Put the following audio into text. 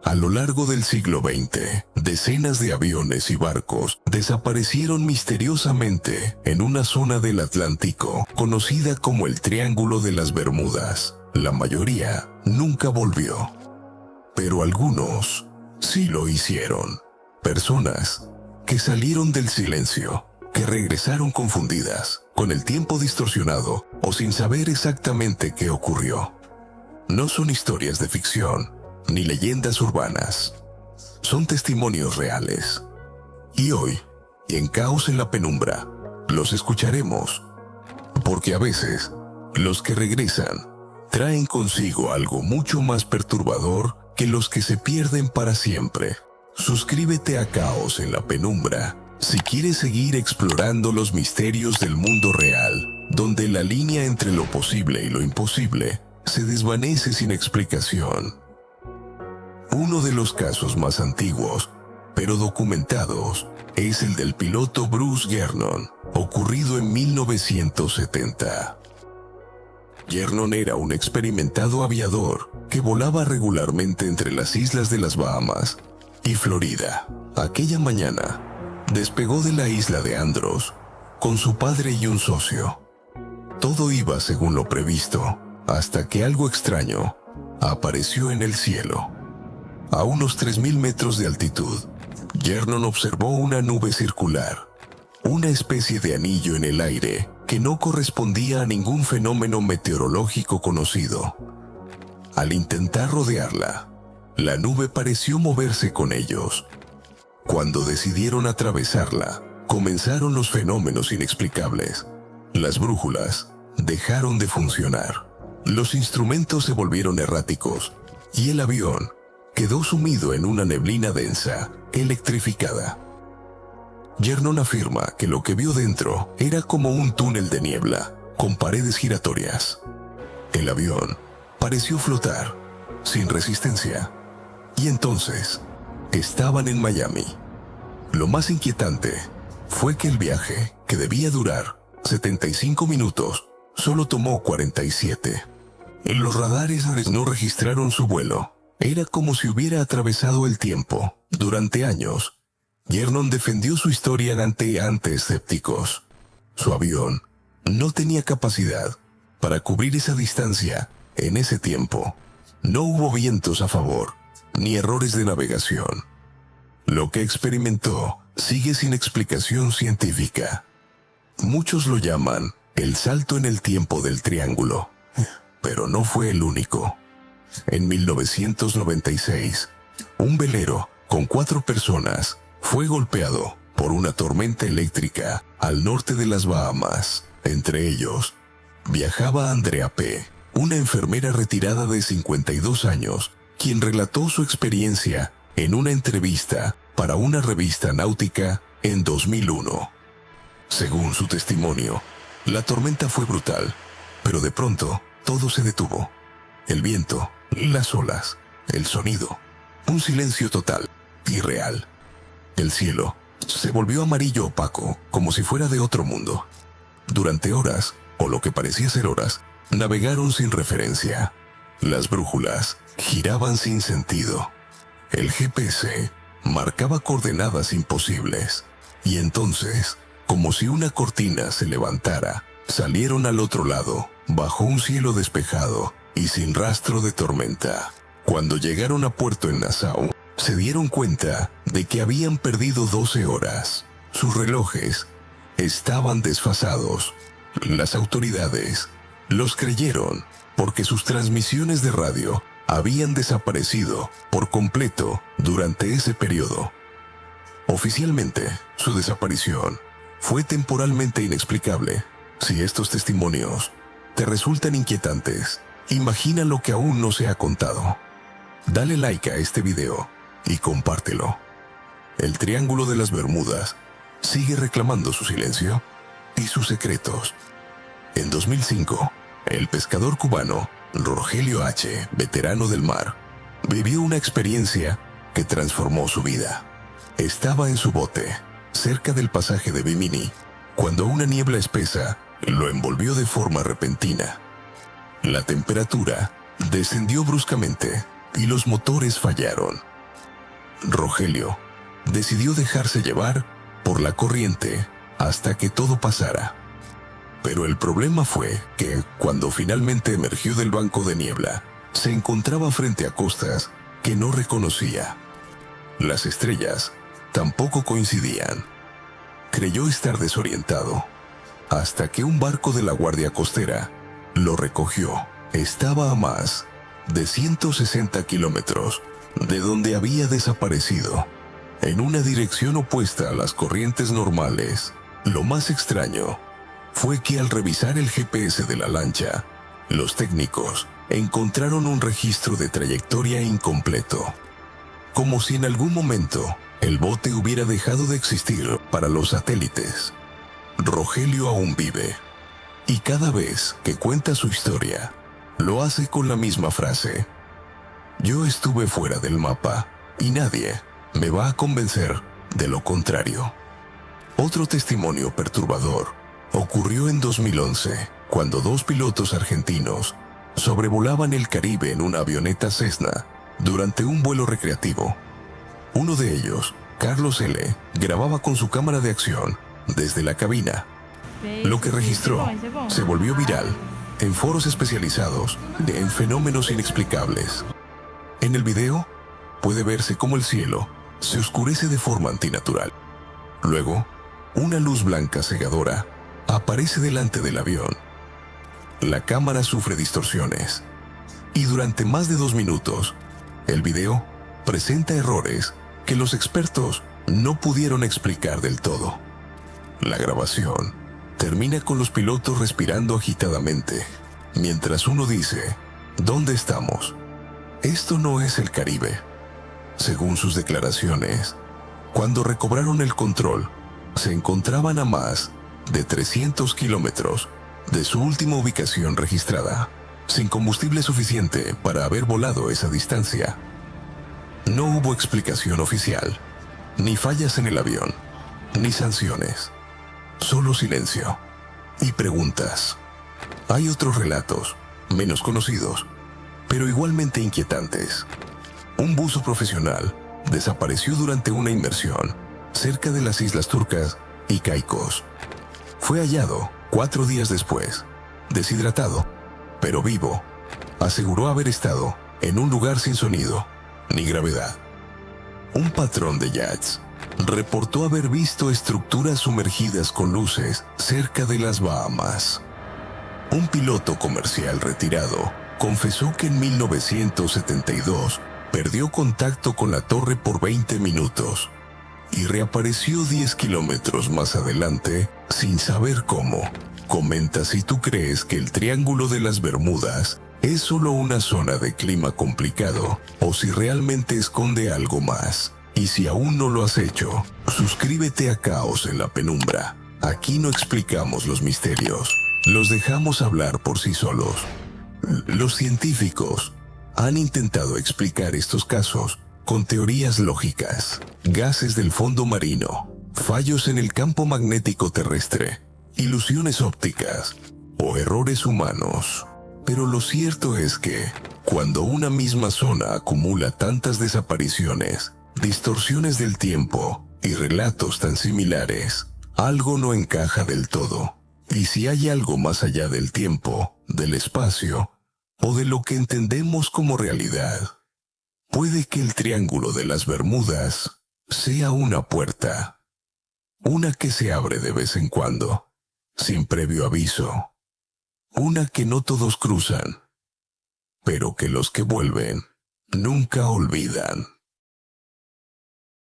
A lo largo del siglo XX, decenas de aviones y barcos desaparecieron misteriosamente en una zona del Atlántico conocida como el Triángulo de las Bermudas. La mayoría nunca volvió, pero algunos sí lo hicieron. Personas que salieron del silencio, que regresaron confundidas, con el tiempo distorsionado o sin saber exactamente qué ocurrió. No son historias de ficción ni leyendas urbanas. Son testimonios reales. Y hoy, en Caos en la Penumbra, los escucharemos. Porque a veces, los que regresan traen consigo algo mucho más perturbador que los que se pierden para siempre. Suscríbete a Caos en la Penumbra si quieres seguir explorando los misterios del mundo real, donde la línea entre lo posible y lo imposible se desvanece sin explicación. Uno de los casos más antiguos, pero documentados, es el del piloto Bruce Gernon, ocurrido en 1970. Gernon era un experimentado aviador que volaba regularmente entre las islas de las Bahamas y Florida. Aquella mañana, despegó de la isla de Andros con su padre y un socio. Todo iba según lo previsto, hasta que algo extraño apareció en el cielo. A unos 3.000 metros de altitud, Gernon observó una nube circular, una especie de anillo en el aire que no correspondía a ningún fenómeno meteorológico conocido. Al intentar rodearla, la nube pareció moverse con ellos. Cuando decidieron atravesarla, comenzaron los fenómenos inexplicables. Las brújulas dejaron de funcionar, los instrumentos se volvieron erráticos y el avión quedó sumido en una neblina densa, electrificada. Gernon afirma que lo que vio dentro era como un túnel de niebla, con paredes giratorias. El avión pareció flotar, sin resistencia. Y entonces, estaban en Miami. Lo más inquietante fue que el viaje, que debía durar 75 minutos, solo tomó 47. Los radares no registraron su vuelo. Era como si hubiera atravesado el tiempo. Durante años, Gernon defendió su historia ante escépticos. Su avión no tenía capacidad para cubrir esa distancia en ese tiempo. No hubo vientos a favor, ni errores de navegación. Lo que experimentó sigue sin explicación científica. Muchos lo llaman el salto en el tiempo del triángulo, pero no fue el único. En 1996, un velero con 4 personas fue golpeado por una tormenta eléctrica al norte de las Bahamas. Entre ellos, viajaba Andrea P., una enfermera retirada de 52 años, quien relató su experiencia en una entrevista para una revista náutica en 2001. Según su testimonio, la tormenta fue brutal, pero de pronto todo se detuvo. El viento, las olas, el sonido, un silencio total y real. El cielo se volvió amarillo opaco, como si fuera de otro mundo. Durante horas, o lo que parecía ser horas, navegaron sin referencia. Las brújulas giraban sin sentido. El GPS marcaba coordenadas imposibles. Y entonces, como si una cortina se levantara, salieron al otro lado, bajo un cielo despejado y sin rastro de tormenta. Cuando llegaron a puerto en Nassau, se dieron cuenta de que habían perdido 12 horas. Sus relojes estaban desfasados. Las autoridades los creyeron porque sus transmisiones de radio habían desaparecido por completo durante ese periodo. Oficialmente, su desaparición fue temporalmente inexplicable. Si estos testimonios te resultan inquietantes, imagina lo que aún no se ha contado. Dale like a este video y compártelo. El Triángulo de las Bermudas sigue reclamando su silencio y sus secretos. En 2005, el pescador cubano Rogelio H., veterano del mar, vivió una experiencia que transformó su vida. Estaba en su bote, cerca del pasaje de Bimini, cuando una niebla espesa lo envolvió de forma repentina. La temperatura descendió bruscamente y los motores fallaron. Rogelio decidió dejarse llevar por la corriente hasta que todo pasara. Pero el problema fue que, cuando finalmente emergió del banco de niebla, se encontraba frente a costas que no reconocía. Las estrellas tampoco coincidían. Creyó estar desorientado, hasta que un barco de la Guardia Costera lo recogió. Estaba a más de 160 kilómetros de donde había desaparecido, en una dirección opuesta a las corrientes normales. Lo más extraño fue que, al revisar el GPS de la lancha, los técnicos encontraron un registro de trayectoria incompleto, como si en algún momento el bote hubiera dejado de existir para los satélites. Rogelio aún vive, y cada vez que cuenta su historia, lo hace con la misma frase: yo estuve fuera del mapa y nadie me va a convencer de lo contrario. Otro testimonio perturbador ocurrió en 2011, cuando dos pilotos argentinos sobrevolaban el Caribe en una avioneta Cessna durante un vuelo recreativo. Uno de ellos, Carlos L., grababa con su cámara de acción desde la cabina. Lo que registró se volvió viral en foros especializados en fenómenos inexplicables. En el video puede verse cómo el cielo se oscurece de forma antinatural. Luego, una luz blanca cegadora aparece delante del avión. La cámara sufre distorsiones, y durante más de 2 minutos, el video presenta errores que los expertos no pudieron explicar del todo. La grabación termina con los pilotos respirando agitadamente, mientras uno dice: ¿dónde estamos? Esto no es el Caribe. Según sus declaraciones, cuando recobraron el control, se encontraban a más de 300 kilómetros de su última ubicación registrada, sin combustible suficiente para haber volado esa distancia. No hubo explicación oficial, ni fallas en el avión, ni sanciones. Solo silencio y preguntas. Hay otros relatos, menos conocidos, pero igualmente inquietantes. Un buzo profesional desapareció durante una inmersión cerca de las islas turcas y Caicos. Fue hallado 4 días después, deshidratado, pero vivo. Aseguró haber estado en un lugar sin sonido ni gravedad. Un patrón de yachts reportó haber visto estructuras sumergidas con luces cerca de las Bahamas. Un piloto comercial retirado confesó que en 1972 perdió contacto con la torre por 20 minutos y reapareció 10 kilómetros más adelante sin saber cómo. Comenta si tú crees que el Triángulo de las Bermudas es solo una zona de clima complicado o si realmente esconde algo más. Y si aún no lo has hecho, suscríbete a Caos en la Penumbra. Aquí no explicamos los misterios, los dejamos hablar por sí solos. Los científicos han intentado explicar estos casos con teorías lógicas: gases del fondo marino, fallos en el campo magnético terrestre, ilusiones ópticas o errores humanos. Pero lo cierto es que, cuando una misma zona acumula tantas desapariciones, distorsiones del tiempo y relatos tan similares, algo no encaja del todo. Y si hay algo más allá del tiempo, del espacio o de lo que entendemos como realidad, puede que el Triángulo de las Bermudas sea una puerta, una que se abre de vez en cuando, sin previo aviso, una que no todos cruzan, pero que los que vuelven nunca olvidan.